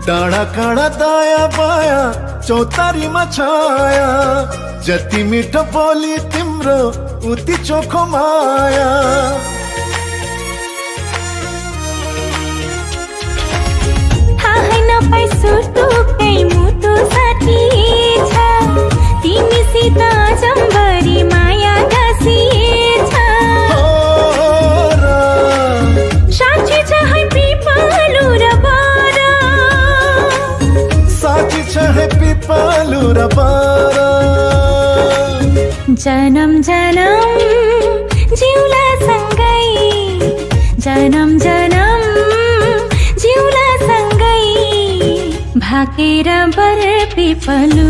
डाँडा काँडा दाया बाया चौतारीमा छाया, जति मिठो बोली तिम्रो उति चोखो माया। थाहै नपाई सुटुकै मुटु साथी छ, तिमीसित जम्बरी माया गाँसिएछ। साँच्ची छ है पिपलु र बर, साँच्ची छ है पिपलु र बर। जनम जनम जिउला सँगै, जनम जनम जिउला सँगै, भाकेर बर पिपलु।